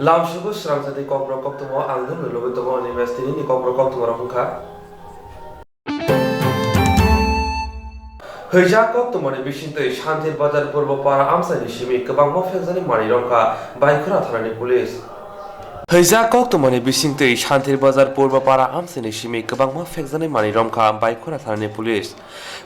Lamsugu Swrangchati Kokborok Koktwma Angdum Lubitamo University ni Kokborok Koktwma Rokha Hija Koktwma ni Bisintei Shantir Bazar Purbopara Amsani Shimi Kabangma Fezani Mani Rokha Baikura Thanani Police Hija Koktwma ni Bisintei Shantir Bazar Purbopara Amsani Shimi Kabangma Fezani Mani Rokha Baikura Thanani Police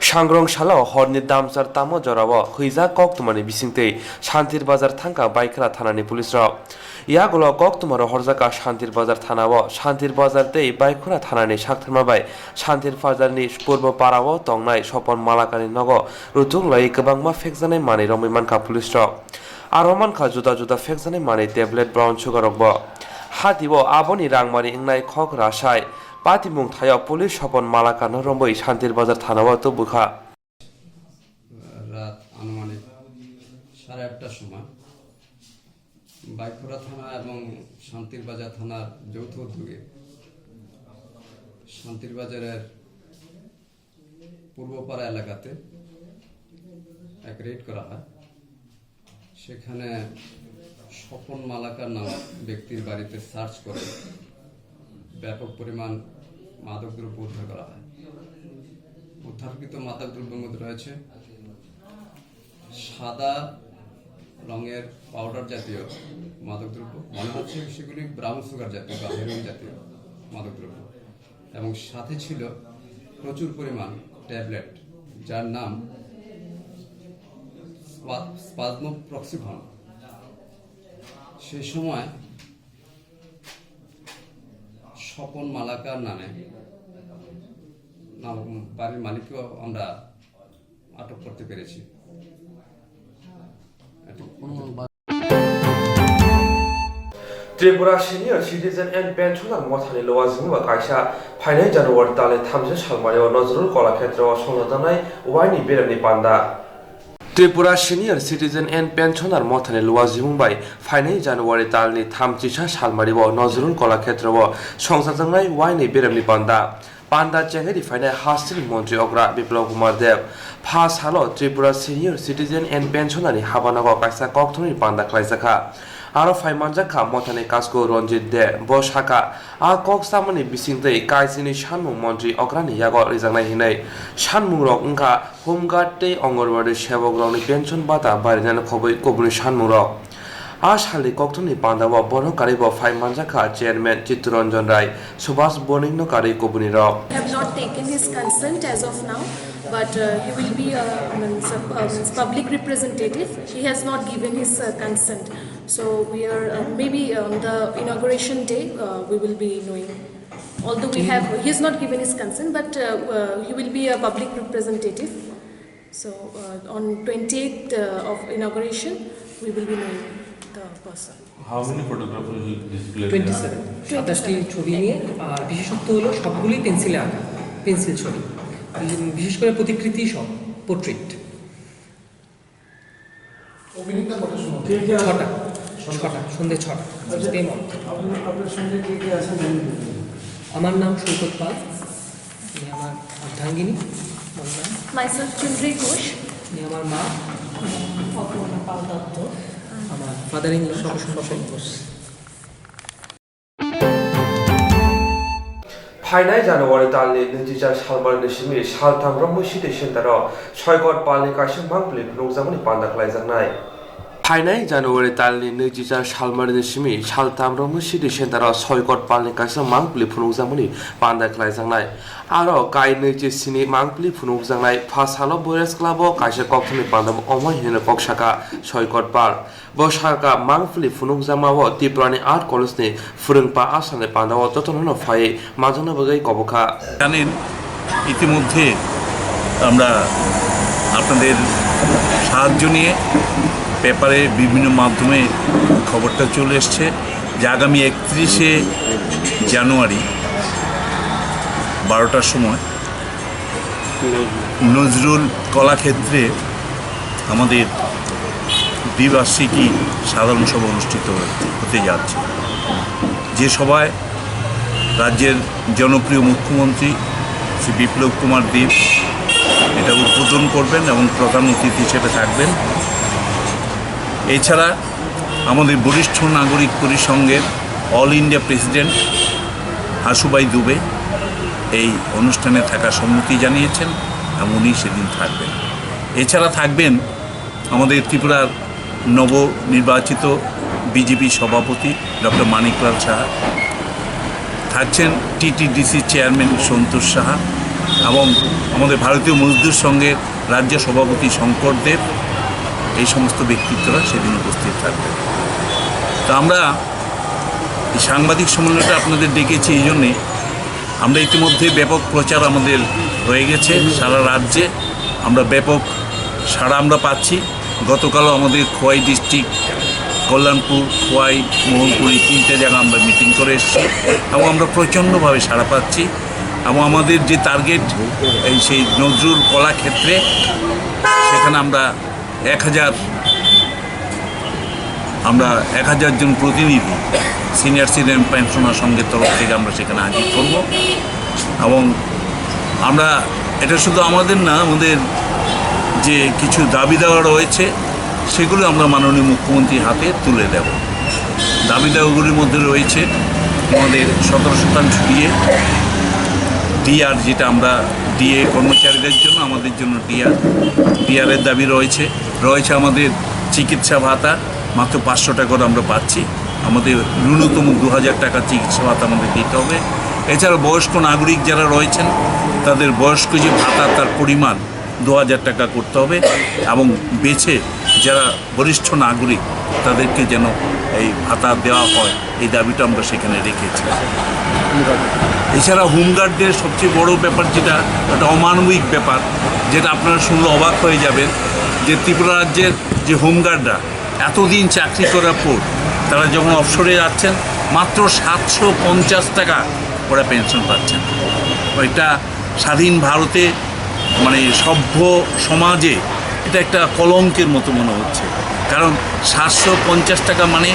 Swrangchati Horni Damsar Tamo Jorawa Hija Koktwma ni Bisintei Shantir Bazar Thangka Baikura Thanani Police Rok Yagulo Koktwma Horjaka Shantir Bazar Thanawo Shantir Bazar Tei Baikura Thanani Shaktharmabai Shantir Bazar ni Purboparawo Tongnai Sopon Malakani Nogo Rutunglai Kabangma Fekjani Mani Romimanka Police Rok Aromanka Juda Fekjani Mani Tablet Brown Sugar Rokbo Hatibo Aboni Rangmani Ingnai Khok Rashai Patimung Thayo Police Sopon Malakano Romboi Shantir Bazar Thanawo to Bukha রাত আনুমানিক 8:30টার সময় বাইখোরা থানা এবং শান্তির বাজার থানার যৌথ উদ্যোগে শান্তির বাজারের পূর্বপাড়া এলাকাতে এক রেড করা হয়। সেখানে স্বপন মালাকার নামক ব্যক্তির বাড়িতে সার্চ করে ব্যাপক পরিমাণ মাদকদ্রব্য উদ্ধার করা হয়। উদ্ধারকৃত মাদকদ্রব্যের মধ্যে রয়েছে সাদা রঙের পাউডার জাতীয় মাদকদ্রব্য, মনে হচ্ছে সেগুলি ব্রাউন সুগার জাতীয় বা হেরোইন জাতীয় মাদকদ্রব্য, এবং সাথে ছিল প্রচুর পরিমাণ ট্যাবলেট যার নাম স্পাজমোপ্রক্সিভন। সেই সময় স্বপন মালাকার নামে বাড়ির মালিককেও আমরা আটক করতে পেরেছি। Tripura Senior Citizen and Pensioner Mothani Lowazimba Kaisha Finai January Tale Thamse Salmario Nozrul Kola Khetro Songatanai Waini Berani Panda Tripura Senior Citizen and Pensioner Mothani Lowazimbai Finai January Tale Thamchisha Salmario Nozrul Kola Khetro Songatanai Waini Berani Panda Panda Chengedi Finai Hastil Montri Ogra Biplov Kumar Dev Pas Halo Tripura Senior Citizen and Pensioner Habanago Kaisa Koktwma Panda Klaisaka Aro Faimanjaka Motane Kasko Ronjit De Boshaka A Koksamani Bisintei Kaisini Shanmung Montri Ograni Yago Rizanai Hinai Shanmung Rok Unka Homeguard Te Ongorwadi Shebogroni Pension Bata Barinan Kobui Kobuni Shanmung Rok Ashali Koktwma Pandawa Bono Karibo Faimanjaka Chairman Chitranjan Rai Subhas Boning no Kari Kobuni Rok Have not taken his consent as of now, but he will be a public representative. He has not given his consent. So we are maybe on the inauguration day we will be knowing. Although he has not given his consent, but he will be a public representative. So on 28th of inauguration we will be knowing the person. How many photographs will display? 27 27টি ছবি নিয়ে, আর বিশেষত্ব হলো সবগুলোই পেন্সিলে আঁকা, pencil ছবি, বিশেষ করে প্রতিকৃতি সব পোর্ট্রেট। অভিনেতা কত সময়? 6টা সন্ধ্যে 6টা। আপনার সঙ্গে কে কে আছে জানেন? আমার নাম সৈকত পাল, উনি আমার অর্ধাঙ্গিনী। Myself Chundri Ghosh. উনি আমার মা। Kokborok পাল দত্ত। আমার father in law Swapan Ghosh. Finai January Tale Nijija Salmar Nishimi Shaltam Romushiti Shintaro Shoygot Pali Kaisha Mangpli Nungzamani Panda Klaisanai Finai January Tale Nijija Salmar Nishimi Shaltam Romushiti Shintaro Shoygot Pali Kaisha Mangpli Nungzamani Panda Klaisanai Aro Kai Niji Sini Mangpli Nungzanai Pasalo Boys Club Kaisha Koktwma Panda Omai Hina Kokshaka Shoygot Pal Boshaka Mangpli Nungzamawo Tiprani Art College Furungpa Asane Pandawo Totono Fai Mazona Bagai Koboka জানেন ইতিমধ্যে আমরা আপনাদের সাহায্য নিয়ে পেপারে বিভিন্ন মাধ্যমে খবরটা চলে এসছে যে আগামী 31শে জানুয়ারি 12টার সময় নজরুল কলাক্ষেত্রে আমাদের দ্বিবার্ষিকী সাধারণ সভা অনুষ্ঠিত হতে যাচ্ছে, যে সভায় রাজ্যের জনপ্রিয় মুখ্যমন্ত্রী শ্রী বিপ্লব কুমার দেব এটা উদ্বোধন করবেন এবং প্রধান অতিথি হিসেবে থাকবেন। এছাড়া আমাদের বরিষ্ঠ নাগরিক পরিসংঘের অল ইন্ডিয়া প্রেসিডেন্ট হাসুভাই দুবে এই অনুষ্ঠানে থাকার সম্মতি জানিয়েছেন এবং উনি সেদিন থাকবেন। এছাড়া থাকবেন আমাদের ত্রিপুরার নবনির্বাচিত বিজেপি সভাপতি ডক্টর মানিকলাল সাহা, থাকছেন টিটিডিসি চেয়ারম্যান সন্তোষ সাহা এবং আমাদের ভারতীয় মজদুর সংঘের রাজ্য সভাপতি শঙ্কর দেব। এই সমস্ত ব্যক্তিত্বরা সেদিন উপস্থিত থাকবেন। তো আমরা এই সাংবাদিক সম্মেলনটা আপনাদের ডেকেছি এই জন্যে, আমরা ইতিমধ্যে ব্যাপক প্রচার আমাদের হয়ে গেছে সারা রাজ্যে, আমরা ব্যাপক সাড়া আমরা পাচ্ছি। গতকালও আমাদের খোয়াই ডিস্ট্রিক্ট, কল্যাণপুর, খোয়াই, মোহনপুর এই 3টে জায়গা আমরা মিটিং করে এসেছি এবং আমরা প্রচণ্ডভাবে সাড়া পাচ্ছি। এবং আমাদের যে টার্গেট এই সেই নজরুল কলাক্ষেত্রে, সেখানে আমরা 1000 জন প্রতিনিধি সিনিয়র সিটিজেন পেনশনার সংঘের তরফ থেকে আমরা সেখানে হাজির করব। এবং আমরা এটা শুধু আমাদের না, আমাদের যে কিছু দাবি দেওয়া রয়েছে সেগুলো আমরা মাননীয় মুখ্যমন্ত্রীর হাতে তুলে দেব। দাবি দেওয়াগুলির মধ্যে রয়েছে আমাদের 17% ডিআর, যেটা আমরা ডিএ কর্মচারীদের জন্য, আমাদের জন্য ডিআরের দাবি রয়েছে আমাদের চিকিৎসা ভাতা মাত্র 500 টাকা করে আমরা পাচ্ছি, আমাদের ন্যূনতম 2000 টাকা চিকিৎসা ভাতা আমাদের দিতে হবে। এছাড়া বয়স্ক নাগরিক যারা রয়েছেন তাদের বয়স্ক যে ভাতা তার পরিমাণ 2000 টাকা করতে হবে এবং বেছে যারা বরিষ্ঠ নাগরিক তাদেরকে যেন এই ভাতা দেওয়া হয়, এই দাবিটা আমরা সেখানে রেখেছি। এছাড়া হোমগার্ডদের সবচেয়ে বড় ব্যাপার যেটা একটা অমানবিক ব্যাপার, যেটা আপনারা শুনলে অবাক হয়ে যাবেন, যে ত্রিপুরা রাজ্যের যে হোমগার্ডরা এতদিন চাকরি করার পর তারা যখন অবসরে যাচ্ছেন মাত্র 750 টাকা ওরা পেনশন পাচ্ছেন। ওইটা স্বাধীন ভারতে মানে সভ্য সমাজে এটা একটা কলঙ্কের মতো মনে হচ্ছে। কারণ 750 টাকা মানে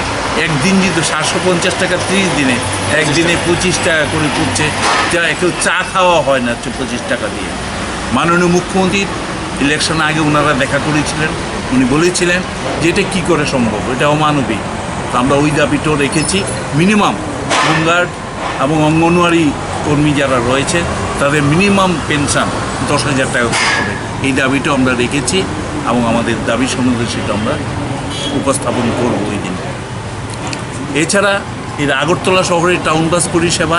একদিন যদি 750 টাকা 30 দিনে, একদিনে 25 টাকা করে করছে, যা একটু চা খাওয়া হয় না 25 টাকা দিয়ে। মাননীয় মুখ্যমন্ত্রীর ইলেকশন আগে ওনারা দেখা করেছিলেন, উনি বলেছিলেন যে এটা কী করে সম্ভব, এটা অমানবিক। তো আমরা ওই দাবিটাও রেখেছি, মিনিমাম হোমগার্ড এবং অঙ্গনওয়াড়ি কর্মী যারা রয়েছে তাদের মিনিমাম পেনশন 10,000 টাকা করতে হবে, এই দাবিটাও আমরা রেখেছি এবং আমাদের দাবি সম্বন্ধে সেটা আমরা উপস্থাপন করব ওই দিন। এছাড়া এর আগরতলা শহরের টাউন বাস পরিষেবা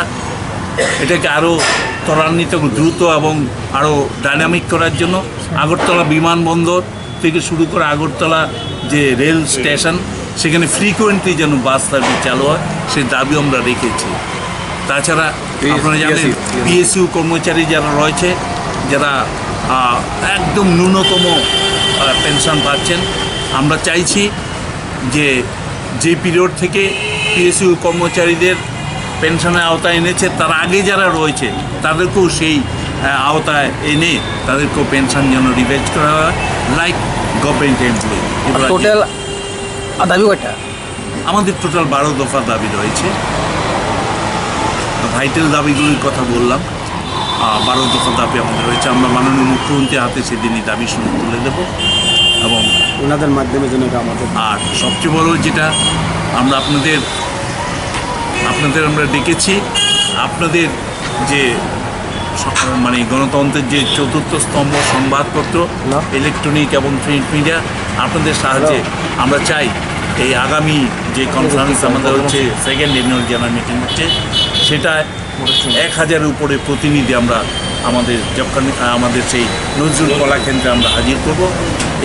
এটাকে আরও ত্বরান্বিত, দ্রুত এবং আরও ডাইনামিক করার জন্য আগরতলা বিমানবন্দর থেকে শুরু করে আগরতলা যে রেল স্টেশন সেখানে ফ্রিকোয়েন্টলি যেন বাস সার্ভিস চালু হয়, সে দাবি আমরা রেখেছি। তাছাড়া আপনারা জানেন পিএসইউ কর্মচারী যারা রয়েছে, যারা একদম ন্যূনতম পেনশন পাচ্ছেন, আমরা চাইছি যে পিরিয়ড থেকে পিএসইউ কর্মচারীদের পেনশনের আওতায় এনেছে তার আগে যারা রয়েছে তাদেরকেও সেই আওতায় এনে তাদেরকেও পেনশন যেন রিভাইজ করা হয়, লাইক গভর্নমেন্ট এমপ্লয়ি। টোটাল দাবি কয়টা? আমাদের টোটাল 12 দফা দাবি রয়েছে। ভাইটাল দাবিগুলির কথা বললাম, 12 দফা দাবি আমাদের রয়েছে। আমরা মাননীয় মুখ্যমন্ত্রীর হাতে সেদিনই দাবি শুনে তুলে দেব এবং ওনাদের মাধ্যমে যেন আমাদের। আর সবচেয়ে বড় যেটা আমরা আপনাদের আমরা ডেকেছি, আপনাদের যে মানে গণতন্ত্রের যে চতুর্থ স্তম্ভ সংবাদপত্র, ইলেকট্রনিক এবং প্রিন্ট মিডিয়া, আপনাদের সাহায্যে আমরা চাই এই আগামী যে কনফারেন্স আমাদের হচ্ছে, সেকেন্ড অ্যানুয়াল জেনারেল মিটিং হচ্ছে, সেটায় 1000-এর উপরে প্রতিনিধি আমরা আমাদের সেই নজরুল কলাকেন্দ্রে আমরা হাজির করব,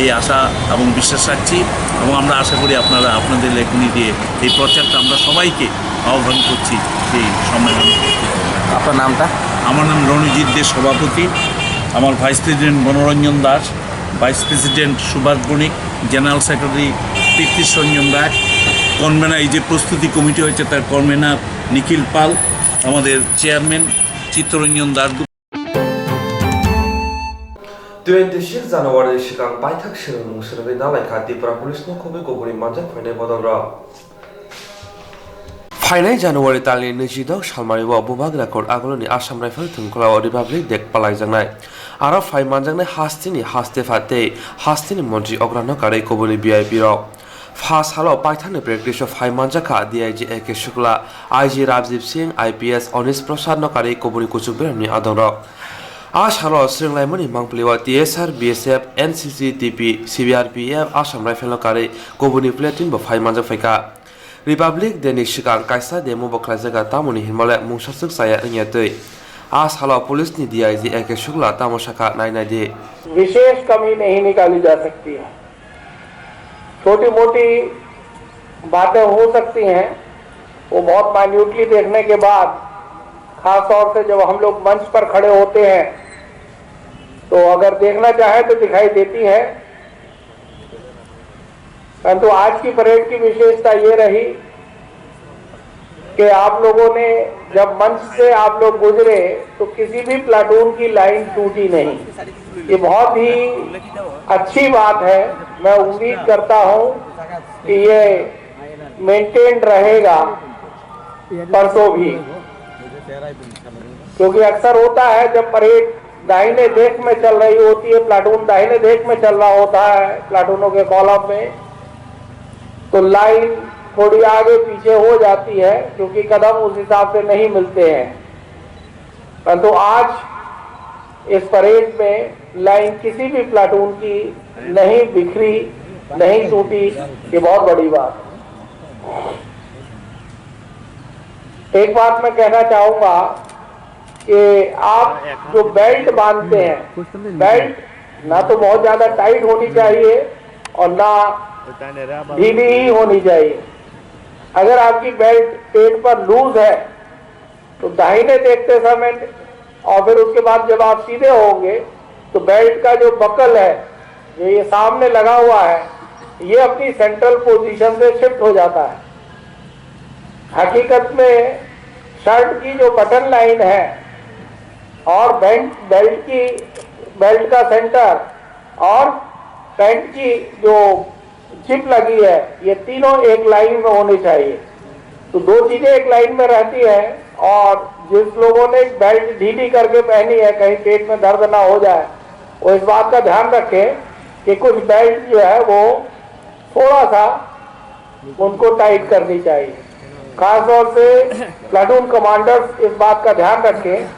এই আশা এবং বিশ্বাস রাখছি। এবং আমরা আশা করি আপনারা আপনাদের লেখনী দিয়ে এই প্রচারটা আমরা সবাইকে আহ্বান করছি এই সম্মেলনে। আপনার নামটা? আমার নাম রণজিৎ দে, সভাপতি। আমার ভাইস প্রেসিডেন্ট মনোরঞ্জন দাস, ভাইস প্রেসিডেন্ট সুভাষ বণিক, জেনারেল সেক্রেটারি পৃথ্বীশ রঞ্জন রায়, কনভেনার এই যে প্রস্তুতি কমিটি হয়েছে তার কনভেনার নিখিল পাল, আমাদের চেয়ারম্যান চিত্তরঞ্জন দাস। 26 জানুৱাৰী सिगां बायथाक सिगां मुसुरगै नालायखा त्रिपुरा पुलिसनि खबै गबरि मानजाक फायनाय बदलरा फायनाय जानुवारि तालनि 22 सालमारिआव बुबाग रेकर्ड आगोलनि आसाम राइफल थुनखलाव रिपाब्लिक डेक पालायजानाय आरो फाय मानजानाय हास्तिनि हास्ते फाते हास्तिनि मन्त्रि अग्रानो कारै कबनि भिआइपि रक फास हालो पाइथान प्रेक्टिस फाइ मानजाखा DIG AK Shukla IG Rajib Singh IPS Onis Prasad Nokari Kobuni Kuchuk Berni Adongrok Ash halo Swranglaimani Mangpliwa TSR BSF NCC TP CBRPF Assam Rifle Nokari Kobuni Platin bo Fai Manjak Faika Republic Deni Shikang Kaisa Demo Boklajaga Tamuni Himale Mungsasuk Saya Nyatui Ash halo Police ni DIG AK Shukla Tamoshaka Nainai de विशेष कमी नहीं निकाली जा सकती है। छोटी मोटी बातें हो सकती हैं, वो बहुत माइन्यूटली देखने के बाद, खास तौर से जब हम लोग मंच पर खड़े होते हैं तो अगर देखना चाहे तो दिखाई देती है। परंतु आज की परेड की विशेषता ये रही कि आप लोगों ने जब मंच से आप लोग गुजरे तो किसी भी प्लाटून की लाइन टूटी नहीं। ये बहुत ही अच्छी बात है। मैं उम्मीद करता हूं कि ये मेंटेन रहेगा परसों भी, क्योंकि अक्सर होता है जब परेड दाहिने देख में चल रही होती है, प्लाटून दाहिने देख में चल रहा होता है प्लाटूनों के कॉलम में, तो लाइन थोड़ी आगे पीछे हो जाती है क्योंकि कदम उस हिसाब से नहीं मिलते हैं। परंतु आज इस परेड में लाइन किसी भी प्लाटून की नहीं बिखरी, नहीं टूटी, ये बहुत बड़ी बात है। एक बात मैं कहना चाहूंगा कि आप जो बेल्ट बांधते हैं, बेल्ट ना तो बहुत ज्यादा टाइट होनी चाहिए और ना ढीली ही होनी चाहिए। अगर आपकी बेल्ट पेट पर लूज है तो दाहिने देखते समय और फिर उसके बाद जब आप सीधे होंगे तो बेल्ट का जो बकल है, जो ये सामने लगा हुआ है, ये अपनी सेंट्रल पोजीशन से शिफ्ट हो जाता है। हकीकत में शर्ट की जो बटन लाइन है और बेल्ट का सेंटर और पैंट की जो जिप लगी है, ये तीनों एक लाइन में होनी चाहिए। तो दो चीजें एक लाइन में रहती है, और जिस लोगों ने बेल्ट ढीली करके पहनी है, कहीं पेट में दर्द ना हो जाए, वो इस बात का ध्यान रखें कि कुछ बेल्ट जो है वो थोड़ा सा उनको टाइट करनी चाहिए। खास तौर से प्लाटून कमांडर्स इस बात का ध्यान रखें।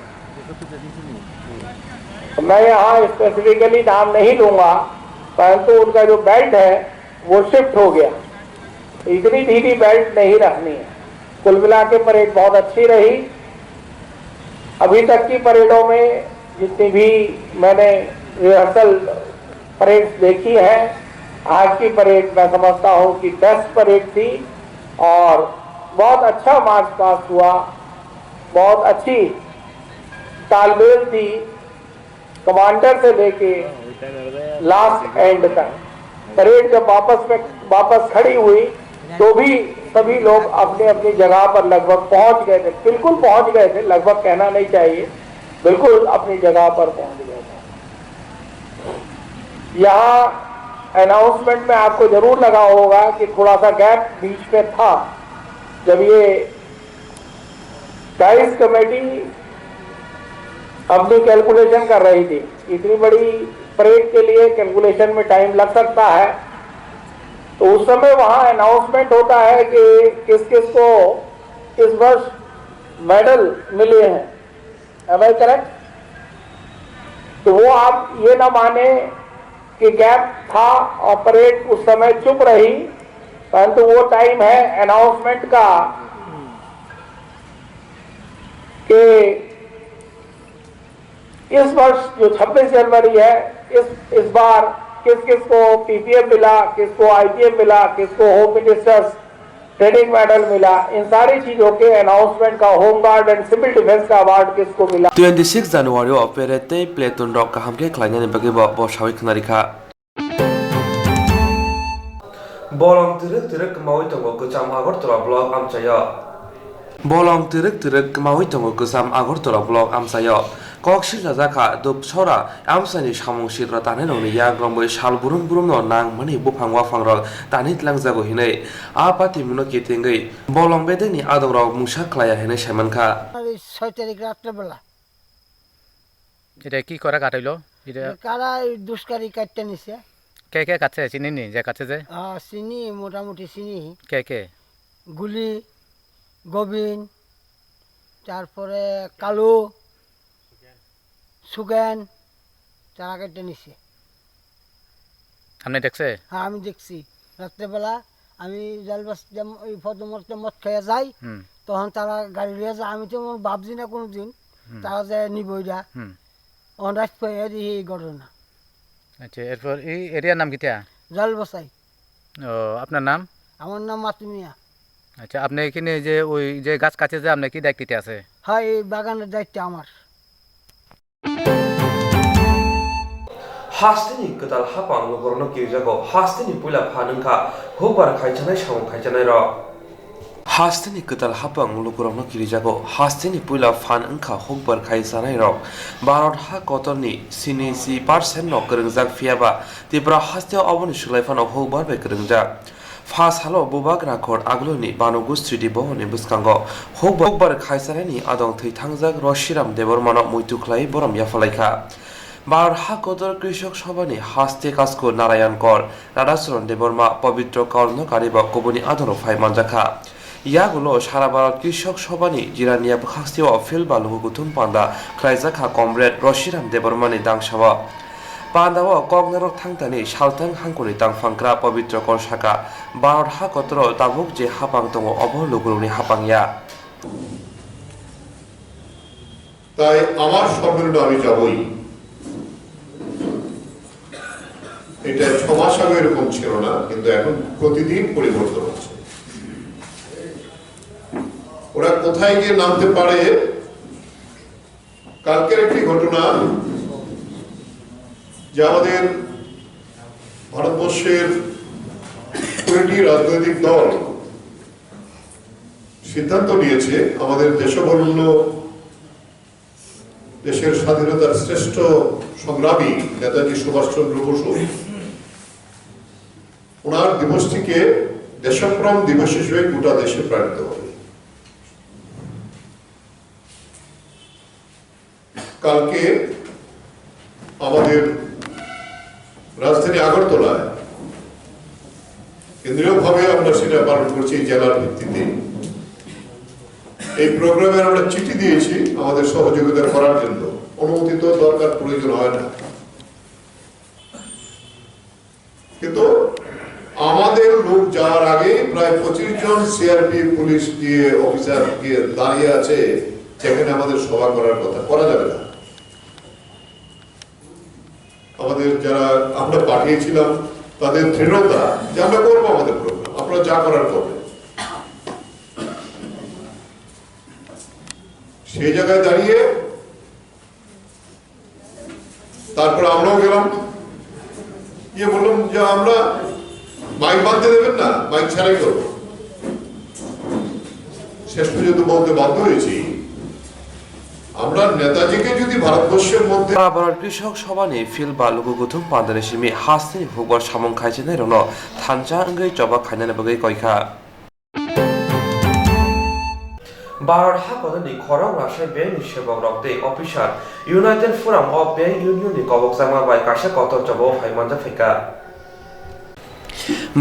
मैं यहाँ स्पेसिफिकली नाम नहीं लूंगा, परंतु उनका जो बेल्ट है वो शिफ्ट हो गया। इतनी ढीली बेल्ट नहीं रखनी है। कुल मिला के परेड बहुत अच्छी रही। अभी तक की परेडों में जितनी भी मैंने रिहर्सल परेड देखी है, आज की परेड मैं समझता हूँ कि बेस्ट परेड थी और बहुत अच्छा मार्च पास हुआ, बहुत अच्छी तालमेल थी कमांडर से लेके लास्ट एंड तक। परेड जब वापस खड़ी हुई तो भी सभी लोग अपनी अपनी जगह पर लगभग पहुंच गए थे। बिल्कुल पहुंच गए थे, लगभग कहना नहीं चाहिए, बिल्कुल अपनी जगह पर पहुंच गए थे। यहाँ अनाउंसमेंट में आपको जरूर लगा होगा कि थोड़ा सा गैप बीच में था, जब ये डाइस कमेटी अपनी कैलकुलेशन कर रही थी। इतनी बड़ी परेड के लिए कैलकुलेशन में टाइम लग सकता है, तो उस समय वहां अनाउंसमेंट होता है कि किस किस को इस वर्ष मेडल मिले हैं। Am I correct? तो वो आप ये ना माने कि गैप था और परेड उस समय चुप रही, परंतु वो टाइम है अनाउंसमेंट का कि इस वर्ष जो 26 जनवरी है, इस बार किस किस को पीपीएफ मिला, किसको आईपीएफ मिला, किसको होम मिनिस्टर्स ट्रेनिंग मेडल मिला, इन सारी चीजों के अनाउंसमेंट का home guard and civil defence का अवार्ड किसको मिला। 26 January operate Platon Rock Kahamke Klanya Bagi Boshawi Knarika Bolong Tirek Maui Tongo Kucham Agortora blog Amchaya Bolong Tirek Maui Tongo Kusam Agortora blog Amsayo Kokshil Lazaka Dub Sora Amsani Shamongshir Ratanoni Yagrombo Shal Burum Bruno Nang Mani Bupang Wafang Tanit Langzago Hine Apati Munoki Tingi Bolong Bedeni Adora Mushaklaya Hene Shamanka 6 তারিখ রাত্রেবেলা এটা কি করা কাটাইলো এটা কারা দুষ্কারী কাটতে নিছে কে কে কাছে চিনিনি যে কাছে যে চিনি মোটামুটি চিনি কে কে গুলি গোবিন তারপরে কালু সুগেন তারা কেটে নিছে। আপনি দেখছে? হ্যাঁ আমি দেখছি রাত্রেবেলা আমি জালবাস ওই ফদমরতে মদ খেয়ে যাই তখন তারা গাড়ি নিয়ে যায়। আমি তো ভাবছি না কোনো দিন তারা যে নিবইরা অনাজ পেয়ে দিই এই ঘটনা। আচ্ছা, এরপর এই এরিয়ার নাম কিটা? জালবাসাই। ও, আপনার নাম? আমার নাম মাতুমিয়া। আচ্ছা, আপনি এখানে যে ওই যে গাছ কাছে যে আপনি কি দায়িত্বে আছে? হ্যাঁ, এই বাগানের দায়িত্ব আমার। हास्टेनि गोदाल हापां नगरनो गिर्जागो हास्टेनि पुला फानंखा हुबार खायजानाय सामं खायजानाय र हास्टेनि गोदाल हापां नगरनो गिर्जागो हास्टेनि पुला फानंखा हुबार खायजानाय र भारत हा कतरनि 87% न गोरोंजाक फियाबा तिब्रा हास्टेयाव अबनि सुलायफानाव हुबार बे गोरोंजाक फास हालो बुबाग राखर आगलनि बानुगु स्ट्रीटि बहनि बुसखांगो हुबार खायजानायनि आदं थैथांजाक रशिराम देबरमानो मुइतुख्लाय बरम याफालायखा भारत हा कदर कृषक सभानि हास्ते कास्को नारायण कर राधाचरण देबर्मा पवित्र कर्णकारी बा कबनि आदर फाइ मानजाखा यागुलो सारा भारत कृषक सभानि जिरानिया बखास्तेव फिल बालु गुथुम पांडा क्राइजाखा कमरेड रशिराम देबर्मानि दांसावा पांडाव कगनरक थांतानि सालथां हांखनि दांफांग्रा पवित्र कर शाखा भारत हा कदर दाबुक जे हापां दङ अभ लुगुरुनि हापांया তাই আমার সম্মেলনে আমি যাবই। এটা 6 মাস আগে এরকম ছিল না, কিন্তু এখন প্রতিদিন পরিবর্তন হচ্ছে। ওরা কোথায় গিয়ে নামতে পারে? কালকের একটি ঘটনা যে আমাদের ভারতবর্ষের 20টি রাজনৈতিক দল সিদ্ধান্ত নিয়েছে আমাদের দেশবরেণ্য দেশের স্বাধীনতার শ্রেষ্ঠ সংগ্রামী নেতাজি সুভাষচন্দ্র বসু ওনার দিবসটিকে দেশপ্রাণ দিবস হিসেবে গোটা দেশে পালিত হবে। কালকে আমাদের রাজধানী আগরতলায় কেন্দ্রীয়ভাবে আমরা সেটা পালন করছি জেলার ভিত্তিতে। এই প্রোগ্রামে আমরা চিঠি দিয়েছি আমাদের সহযোগিতা করার জন্য, অনুমতি তো দরকার প্রয়োজন হয় না, কিন্তু আমাদের লোক যাওয়ার আগে প্রায় 25 জন সিআরপি পুলিশ দিয়ে অফিসার গিয়ে দাঁড়িয়ে আছে যেখানে আমাদের সভা করার কথা, করা যাবে না। আমাদের যারা আমরা পাঠিয়েছিলাম তাদের দৃঢ়তা যে আমরা করবো আমাদের প্রোগ্রাম, আপনারা যা করার করবেন। সেই জায়গায় দাঁড়িয়ে তারপর আমরাও গেলাম, গিয়ে বললাম যে আমরা মাইক বাঁধতে দেবেন না, মাইক ছাড়াই করবো। শেষ পর্যন্ত বলতে বাধ্য হয়েছি আমরা নেতাজিকে যদি ভারতবর্ষের মধ্যে भारत कृषक सभानि फिल बालुगु गुथुम पांदानि सिमि हास्तेनि हुबार सामं खायजेनाय रन थानजा अंगै जबा खायनानै बगै कयखा भारत हाकनि खरं राष्ट्रीय बैंक सेवक रक्ते officer united forum of bank यूनियननि कबकजामा बाय काशा कतर जबो फाइमानजा फेका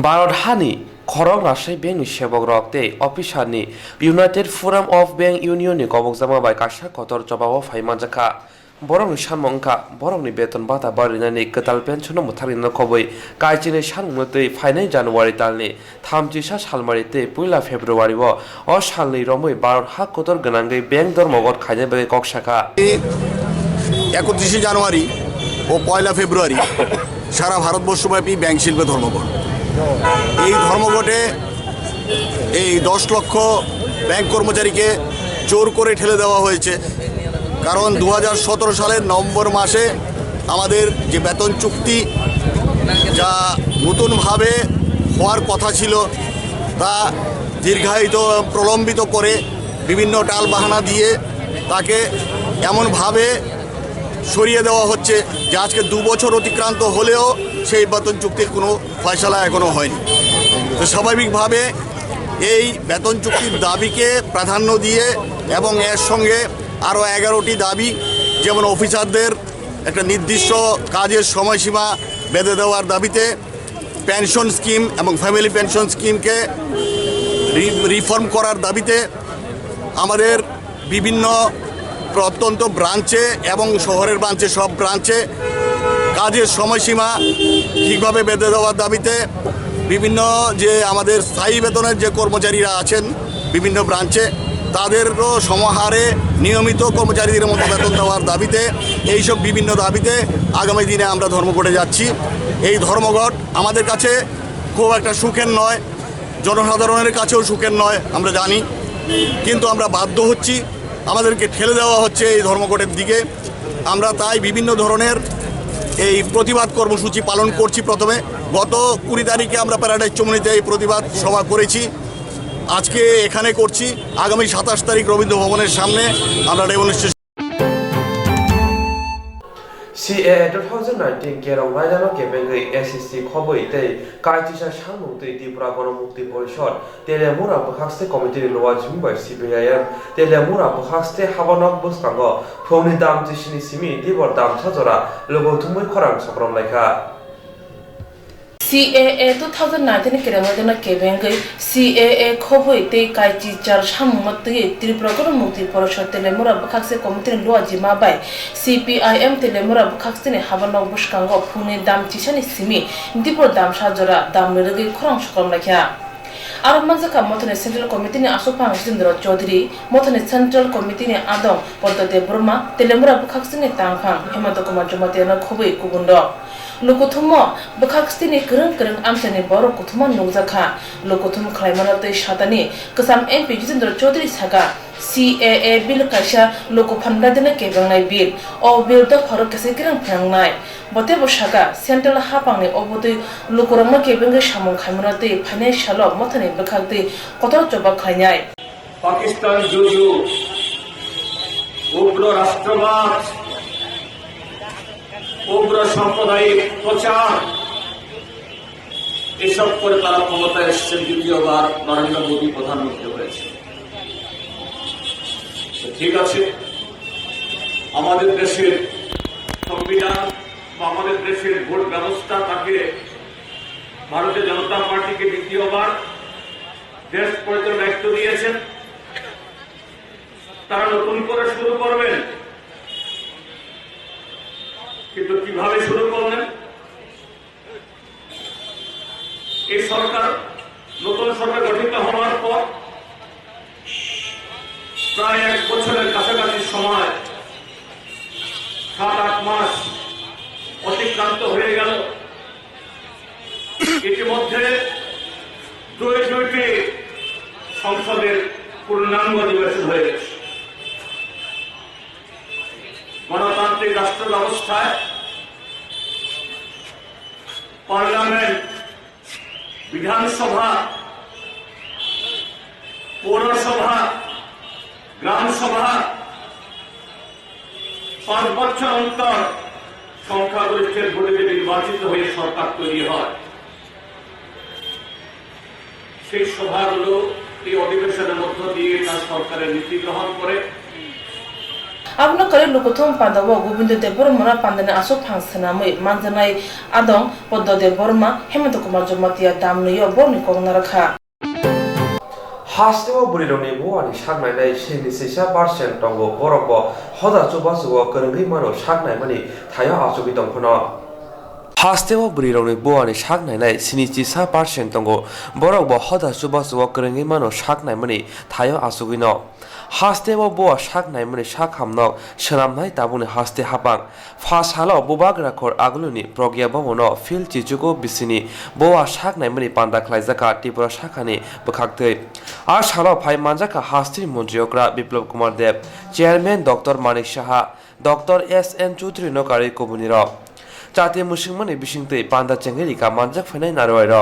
भारत हानि खरं राष्ट्रीय बैंक सेवक रक्ते अफिसारनि यूनाइटेड फोराम अफ बैंक यूनियननि कबकजामा बाय काशा कतर जबाव फाइमानजाखा बरंनि सानमंखा बरंनि बेतन बाथा बारिनानै गोदाल पेन्सन मुथारिनो खबै कायचिनि सानमतै फाइनाय जानुवारि दालनि 30 सालमारिते 1 फेब्रुवारि अ सालनि रमै भारत हा कदर गोनांगै बैंक धर्मगत खायनाय बे कक्षाखा 31 জানুয়ারি ও 1 ফেব্রুয়ারি সারা ভারতবর্ষব্যাপী ব্যাংক শিল্পে ধর্মঘট। এই ধর্মঘটে এই 10 লক্ষ ব্যাংক কর্মচারীকে জোর করে ঠেলে দেওয়া হয়েছে। কারণ 2017 সালের নভেম্বর মাসে আমাদের যে বেতন চুক্তি যা নতুনভাবে হওয়ার কথা ছিল তা দীর্ঘায়িত প্রলম্বিত করে বিভিন্ন টালবাহানা দিয়ে তাকে এমনভাবে সরিয়ে দেওয়া হচ্ছে যে আজকে 2 বছর অতিক্রান্ত হলেও সেই বেতন চুক্তির কোনো ফয়সালা এখনও হয়নি। তো স্বাভাবিকভাবে এই বেতন চুক্তির দাবিকে প্রাধান্য দিয়ে এবং এর সঙ্গে আরও 11টি দাবি, যেমন অফিসারদের একটা নির্দিষ্ট কাজের সময়সীমা বেঁধে দেওয়ার দাবিতে পেনশন স্কিম এবং ফ্যামিলি পেনশন স্কিমকে রিফর্ম করার দাবিতে আমাদের বিভিন্ন প্রত্যন্ত ব্রাঞ্চে এবং শহরের ব্রাঞ্চে সব ব্রাঞ্চে কাজের সময়সীমা ঠিকভাবে বেঁধে দেওয়ার দাবিতে বিভিন্ন যে আমাদের স্থায়ী বেতনের যে কর্মচারীরা আছেন বিভিন্ন ব্রাঞ্চে তাদেরও সমাহারে নিয়মিত কর্মচারীদের মতো বেতন দেওয়ার দাবিতে এইসব বিভিন্ন দাবিতে আগামী দিনে আমরা ধর্মঘটে যাচ্ছি। এই ধর্মঘট আমাদের কাছে খুব একটা সুখের নয়, জনসাধারণের কাছেও সুখের নয় আমরা জানি, কিন্তু আমরা বাধ্য হচ্ছি, আমাদেরকে ঠেলে দেওয়া হচ্ছে এই ধর্মঘটের দিকে। আমরা তাই বিভিন্ন ধরনের এই প্রতিবাদ কর্মসূচি পালন করছি। প্রথমে গত 20 তারিখে আমরা প্যারাডাইস চৌমুহনীতে এই প্রতিবাদ সভা করেছি, আজকে এখানে করছি, আগামী 27 তারিখ রবীন্দ্র ভবনের সামনে আমরা demonstration. CAA 2019 Kerong Raijano Kebengi SSC Khoboi Tei Kaitisa Shanmung Tei Tripura Ganamukti Porishod Telemura Bukhaste Committee Lowa Jimbai CPIM Telemura Bukhaste Habanok Buskango Phoni Dam Tishini Simi Tibor Dam Chazora Logo Tumui Khorang Sakram Laika CAA 2019 Kerong Kebengi CAA Khoboi Tei Kaitisa Shanmung Tei Tripura Ganamukti Porishod Telemura Bukhaste Committee Lowa Jimbai CPIM Telemura Bukhaste Habanok Buskango Phoni Dam Tishini Simi Tibor Dam Chazora Dam Logo Khorang Sakram Laika আর মাঝাকা মথনে central committee নে আসোপাং জিন্দ্র Chowdhury মথনে central committee নে আদং পদ্মদেব বর্মা তেলেমুরা বখাকসিনে তাংফাং হেমন্ত কুমার জমাতিয়ানো খুবই কুগুন্ড লোকথুম বখাকসিনে গরং গরং আমসানি বড় কুথুমা নংজাখা লোকথুম খাইমানতে সাতানি কসাম এমপি জিন্দ্র চৌধুরী সাগা CAA bill kaisa loko phanda dena kebangnai bill o bill da pharo kase kirang phangnai bote bosaga central hapangni obotoi lokorangma kebengai samung khaimana tei financial mothani bekhakte kotor joba khainai Pakistan জুজু উগ্র রাষ্ট্রবাদ উগ্র সাম্প্রদায়িক প্রচার এসব করে তারা ক্ষমতায় এসেছেন দ্বিতীয়বার নরেন্দ্র মোদী প্রধানমন্ত্রী হয়েছে। ঠিক আছে, আমাদের দেশের সংবিধান বা আমাদের দেশের ভোট ব্যবস্থা তাকে ভারতীয় জনতা পার্টিকে দ্বিতীয়বার দেশ পরিচালনার দায়িত্ব দিয়েছেন, তারা নতুন করে শুরু করবেন, কিন্তু কিভাবে শুরু করবেন? এই সরকার নতুন সরকার গঠিত হওয়ার পর প্রায় 1 বছরের কাছাকাছি সময় 7-8 মাস অতিক্রান্ত হয়ে গেল। ইতিমধ্যে দুইটি সংসদের পূর্ণাঙ্গ অধিবেশন হয়ে গেছে। গণতান্ত্রিক রাষ্ট্র ব্যবস্থায় পার্লামেন্ট, বিধানসভা, পৌরসভা, গ্রামসভা 5 বছর অন্তর সংখ্যাগরিষ্ঠের ভোটে নির্বাচিত হয়ে সরকার তৈরি হয়। সেই সভাগুলো এই অধিবেশনের মধ্য দিয়ে তার সরকারের নীতি গ্রহণ করে। abno kare lokothom pandawo gobind dev borma pandane aso phangsanamai manjanai adong poddodev borma hemant kumar jomatia damniyo borni kongnarakha Hastewa Burironi Buani Shagnai Shini Sisha Barsen Tongo Boroko Hoda Chubasuo Kurungi Mano Shagnai Mani Taya Asubitom Hono Hastewa Burironi Buani Shagnai Sinisi Sa Barsen Tongo Boroko Hoda Chubasuo Kurungi Mano Shagnai Mani Taya Asugino Hastewa Boa Shagnai Mani Shakhamno Sharamnai Tabuni Haste Habang Fas Halo Bubagra Kor Agluni Progya Bono Phil Chijugo Bisini Boa Shagnai Mani Panda Klaizaka Tipura Shakani Bakakte আর সারা ভাই মানজাকা হাস্তির মন্ত্রীকরা Biplab Kumar Deb chairman doctor Manik Saha doctor SN Chowdhury নকারি কবুনির জাতীয় মুসলমানি বিশিংতে পান্দা চেঙ্গেরিকা মানজাক ফাইনাই নারওয়াইর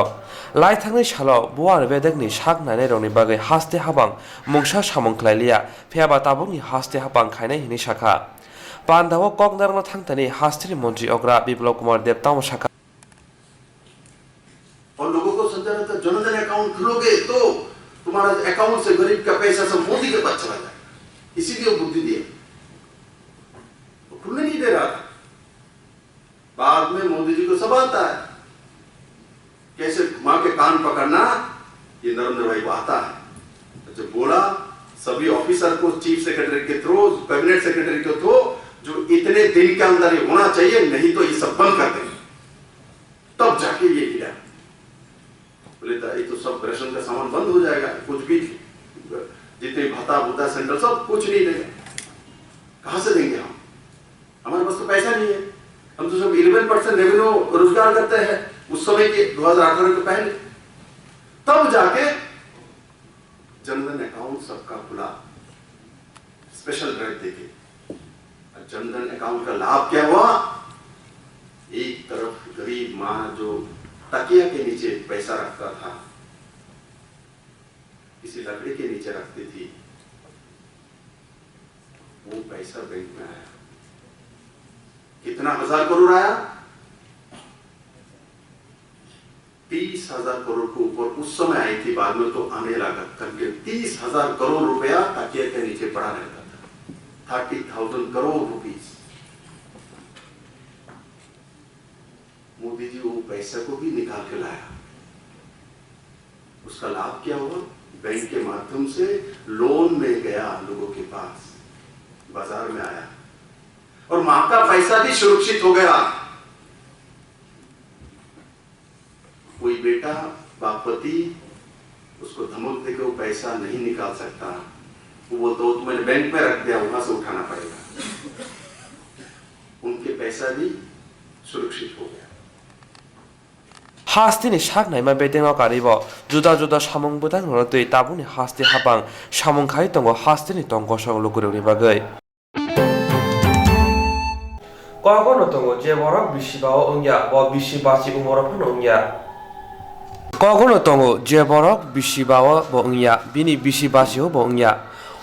লাই থাংনি সাল বুয়ার বেদেকনি শাক নাইনাই রংনি বাগै হাস্তে হাবাং মুংসা সামংख्लायलिया फेयाबा ताबुंनि हास्ते हाबां खायनाय हिनि शाखा पान्दाव ककदारनो थांतानि हास्तिर मन्त्री अग्रा बिप्लव कुमार देव ताम शाखा और लोगों को समझाना था जनधन अकाउंट खोलोगे तो तुम्हारा अकाउंट से गरीब का पैसा सब मोदी के पास चला जाए, इसीलिए बुद्धि दिए, तो खुलने नहीं दे रहा था। बाद में मोदी जी को सब आता है कि सभी ऑफिसर को चीफ सेक्रेटरी के थ्रू, कैबिनेट सेक्रेटरी के थ्रू, जो इतने दिन के अंदर ये होना चाहिए, नहीं तो ये सब बंद कर देंगे, तब जाके ये गिरा। बोले ये तो सब राशन का सामान बंद हो जाएगा, कुछ भी जितने भत्ता भुत्ता सेंट्रल सब कुछ नहीं देंगे, कहां से देंगे हम? हमारे पास तो पैसा नहीं है, हम तो सब 11% रेवेन्यू रोजगार करते हैं उस समय के 2018 के पहले। तब जाके जनधन अकाउंट सबका खुला, स्पेशल ड्राइव देके। जनधन अकाउंट का लाभ क्या हुआ? एक तरफ गरीब माँ जो तकिया के नीचे पैसा रखता था, किसी लकड़ी के नीचे रखती थी, वो पैसा बैंक में आया। कितना 1000 करोड़ आया? 30,000 करोड़ के ऊपर उस समय आई थी, बाद में तो आने लगा करके 30,000 करोड़ रुपया तकिया के नीचे पड़ा रहता था। 30,000 करोड़ रुपीस। मोदी जी वो पैसा को भी निकाल के लाया। उसका लाभ क्या हुआ? बैंक के माध्यम से लोन में गया, लोगों के पास बाजार में आया, और मां का पैसा भी सुरक्षित हो गया। कोई बेटा बापति उसको धमक देकर वो पैसा नहीं निकाल सकता, वो बोलता हो तो मैंने बैंक में रख दिया, वहां से उठाना पड़ेगा। उनके पैसा भी सुरक्षित हो गया। हास्तिनि सागनायमा बेदेङाव कारिबो जुदा जुदा सामुं बुदां नरतै ताबुनि हास्ति हाबां सामुं खाय दङ हास्तिनि तंगसं लुगुरनि बागै कखनो दङ जे बरक बिसिबाव ओंया ब बिसि बासि उमरफान ओंया कखनो दङ जे बरक बिसिबाव ब ओंया बिनि बिसि बासिव ब ओंया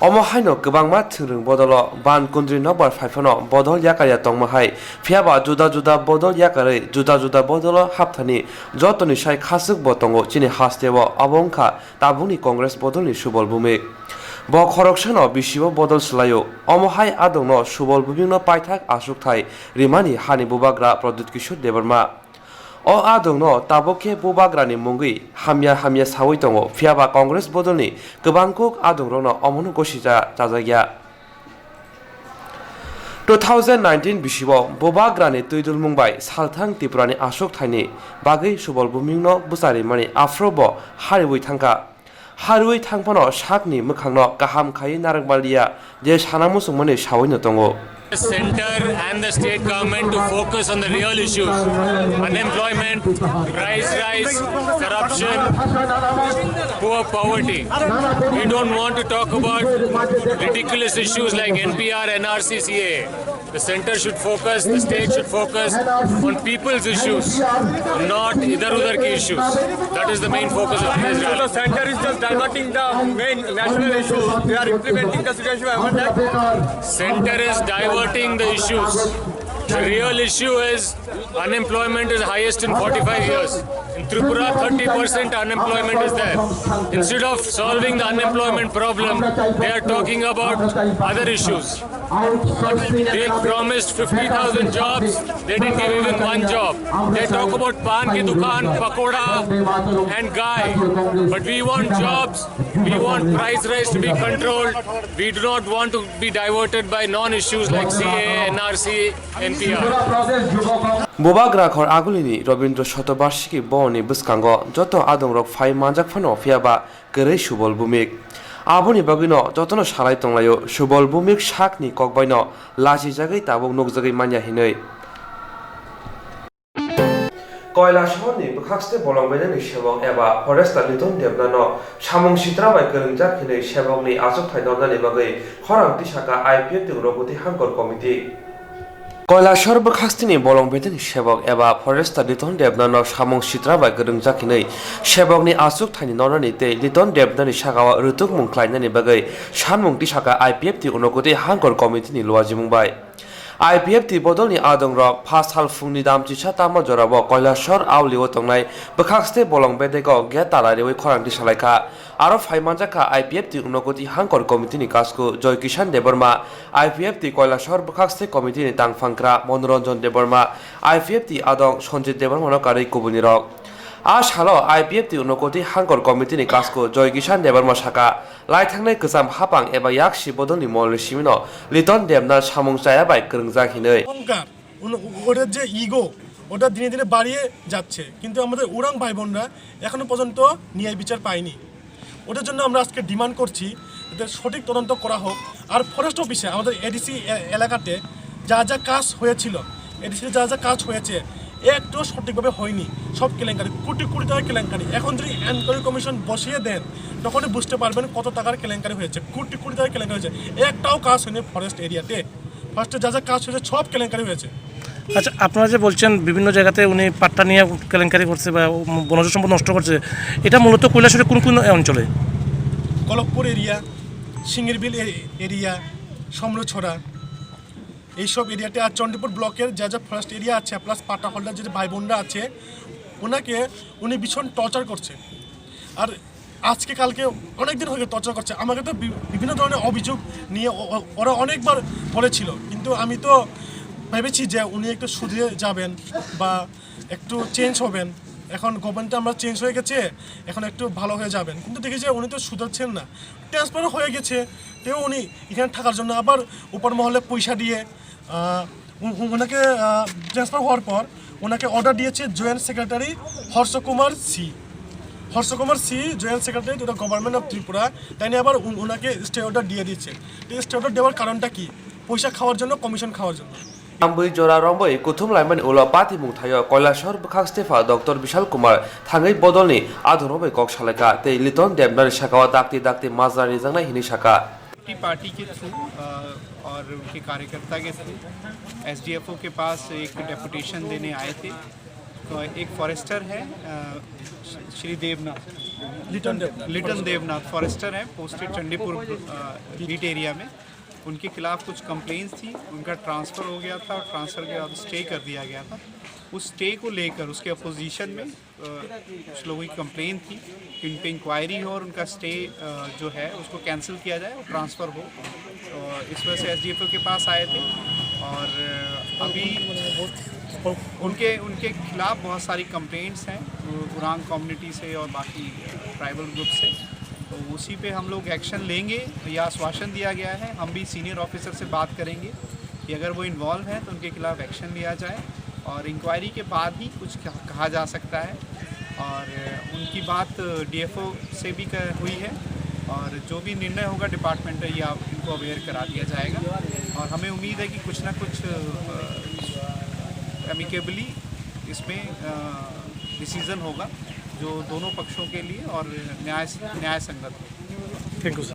अमो हायनो गोबांमा थोंरों बदल बान कुन्द्रि नम्बर 5 नो बदल याकाया तंमाहाय फियाबा जुदा जुदा बदल याकारै जुदा जुदा बदल हाबथानि जतनि साय खासुक बतंगो चिनि हास्तेव अबंखा ताबुनि कांग्रेस बदलनि सुबल भूमिक ब खरकसनो बिसिबो बदल सलायो अमहाय आदंनो सुबल भूमिनो पाइथाक आसुकथाय रिमानि हानि बुबाग्रा प्रदुत किशोर देबरमा अ आदंनो ताबोके बुबाग्रानि मुंगै हामिया हामिया सावै दङ फियाबा कांग्रेस बदलनि गोबांखौ आदंरनो अमनु गसिजा जाजागिया 2019 बिसिबाव बुबाग्रानि तैदुल मुंबाय सालथां त्रिपुरानि आसुकथायनि बागै सुबल भूमिनो बुसारि मानि आफ्रोब हारिवै थांखा हारिवै थांफानो साकनि मोखांनो गाहाम खायै नारंबालिया जे सानामुसुंमनि सावैनो दङ center and the state government to focus on the real issues: unemployment, price rise, corruption, poor poverty. We don't want to talk about ridiculous issues like NPR, NRC, CAA. The center should focus, the state should focus on people's issues, not idar-udar ki issues. That is the main focus of this rally. The center is just diverting the main national issues. They are implementing the situation. Center is diverting the issues. The real issue is unemployment is highest in 45 years. In Tripura, 30% unemployment is there. Instead of solving the unemployment problem, they are talking about other issues. They promised 50,000 jobs. They didn't give even one job. They talk about pan ki dukan, pakoda and guy. But we want jobs. We want price rise to be controlled. We do not want to be diverted by non-issues like CAA, NRC, NPR. बुबाग्रा खर आगुलिनि रवीन्द्र शतबार्षिकी बनि बुस्कांग जत आदंरक phi मानजाकफानो फियाबा गरै Subal भूमिक आबुनि बगिनो जतनो सालाय तंलायो सुबल भूमिक साकनि ककबायनो लासि जागै Tabuk नगजागै मान्या हिनै कयला शहरनि बखाक्सते बलंबायनि सेबक एबा forest Liton देबनानो सामुं सित्राबाय गोरोंजाखिनै सेबकनि आजक थायनरनानि बागै खरां तिसाका IPF तिगुरगुति हांकर committee कयलासर बखाक्सतिनि बलंबायनि सेबक एबा फरेस्ट लिटन देबनानो सामुं सित्राबाय गोरोंजाखिनै सेबकनि आजक थायनरनानि ते लिटन देबनानि सागावा रुतुक मुंख्लायनानि बागै सामुं तिसाका आईपीएफ तिगुरगुति हांकर कमिटिनि लवाजि मुंबाय आईपीएफ टी बदलनि आदंरक फास हाल फुंनि दामचिसा तामा जराबो कयलासर आवलिओ तंनाय बखाक्सते बलंबायदेखो गे तालारिवै खरांति सालायखा आरो फाइमानजाखा आईपीएफ टी उनगति हांकर कमिटिनि काजखौ जय किसान देबर्मा आईपीएफ टी कयलासर बखाक्सते कमिटिनि तांफांक्रा मनोरंजन देबर्मा आईपीएफ टी आदं सन्जित देबर्मानो कारै कुबुनि रक आ सालो आईपीएफ टी उनगति हांकर कमिटिनि काजखौ जय किसान देबर्मा साका लाइथांनाय गोजाम हाबां एबा याक्सि बदलनि मल सिमिनो लिटन देमना सामुं जाया बाय गोरोंजाखिनै অহংকার ওদের যে ইগো ওটা দিনে দিনে বাড়িয়ে যাচ্ছে কিন্তু আমাদের উরাং ভাই বোনরা এখনো পর্যন্ত ন্যায় বিচার পায়নি ওটার জন্য আমরা আজকে ডিমান্ড করছি এদের সঠিক তদন্ত করা হোক আর ফরেস্ট অফিসে আমাদের এডিসি এলাকাতে যা যা কাজ হয়েছিল এডিসিতে যা যা কাজ হয়েছে একটু সঠিকভাবে হয়নি সব কেলেঙ্কারি কোটি কোটি টাকার কেলেঙ্কারি এখন যদি এনকোয়ারি কমিশন বসিয়ে দেন তখনই বুঝতে পারবেন কত টাকার কেলেঙ্কারি হয়েছে কোটি কোটি টাকার কেলেঙ্কারি হয়েছে একটাও কাজ হয়নি ফরেস্ট এরিয়াতে ফার্স্টে যা যা কাজ হয়েছে সব কেলেঙ্কারি হয়েছে আচ্ছা আপনারা যে বলছেন বিভিন্ন জায়গাতে উনি পাট্টা নিয়ে কেলেঙ্কারি করছে বা বনজ সম্পদ নষ্ট করছে এটা মূলত কৈলাসহরের কোন কোন অঞ্চলে কলকপুর এরিয়া সিঙ্গিরবিল এরিয়া সমরছড়া এইসব এরিয়াতে আর চণ্ডীপুর ব্লকের যা যা ফরেস্ট এরিয়া আছে প্লাস পাটা হোল্ডার যে ভাই বোনরা আছে উনি ভীষণ টর্চার করছে আর আজকে কালকে অনেক দিন হয়ে টর্চার করছে আমাকে তো বিভিন্ন ধরনের অভিযোগ নিয়ে ওরা অনেকবার বলেছিল কিন্তু আমি তো ভেবেছি যে উনি একটু শুধরে যাবেন বা একটু চেঞ্জ হবেন এখন গভর্নমেন্টটা আমরা চেঞ্জ হয়ে গেছে এখন একটু ভালো হয়ে যাবেন কিন্তু দেখি যে উনি তো শুধরাচ্ছেন না ট্রান্সফারও হয়ে গেছে তেও উনি এখানে থাকার জন্য আবার উপর মহলে পয়সা দিয়ে ওনাকে ট্রান্সফার হওয়ার পর ওনাকে অর্ডার দিয়েছে joint secretary Harshkumar C joint secretary to the government of Tripura তাই নিয়ে আবার ওনাকে স্টে অর্ডার দিয়ে দিচ্ছে স্টে অর্ডার দেওয়ার কারণটা কি পয়সা খাওয়ার জন্য কমিশন খাওয়ার জন্য आंबई जरा रंबई कुथुम लाइमन उला पाति मुंथायो কৈলাসহর बखाक स्टेफा डॉक्टर विशाल कुमार थांगै बदलनि आधुनबै कक सालायका ते लिटन देबनार शाखावा दाक्ति दाक्ति माजरानि जंगनाय हिनि शाखा पार्टी के थ्रू और उनके कार्यकर्ता के थ्रू एसडीएफओ के पास एक डेपुटेशन देने आए थे तो एक फॉरेस्टर है श्री देवनाथ लिटन देवनाथ फॉरेस्टर है पोस्टेड चंडीपुर बीट एरिया में उनके खिलाफ कुछ कंप्लेंट्स थी उनका ट्रांसफ़र हो गया था और ट्रांसफ़र के बाद स्टे कर दिया गया था उस स्टे को लेकर उसके अपोजिशन में कुछ लोगों की कंप्लेंट थी कि उन पर इंक्वायरी हो और उनका स्टे जो है उसको कैंसिल किया जाए और ट्रांसफ़र हो तो इस वजह से एसडीएफओ के पास आए थे और अभी उनके खिलाफ बहुत सारी कंप्लेंट्स हैं उरांग कम्युनिटी से और बाकी ट्राइबल ग्रुप से तो उसी पे हम लोग एक्शन लेंगे या आश्वासन दिया गया है हम भी सीनियर ऑफिसर से बात करेंगे कि अगर वो इन्वॉल्व हैं तो उनके खिलाफ एक्शन लिया जाए और इंक्वायरी के बाद ही कुछ कहा जा सकता है और उनकी बात डीएफओ से भी हुई है और जो भी निर्णय होगा डिपार्टमेंटल या इनको अवेयर करा दिया जाएगा और हमें उम्मीद है कि कुछ ना कुछ एमिकेबली इसमें डिसीज़न होगा जो दोनों पक्षों के लिए और न्याय संगत हो। Thank you sir.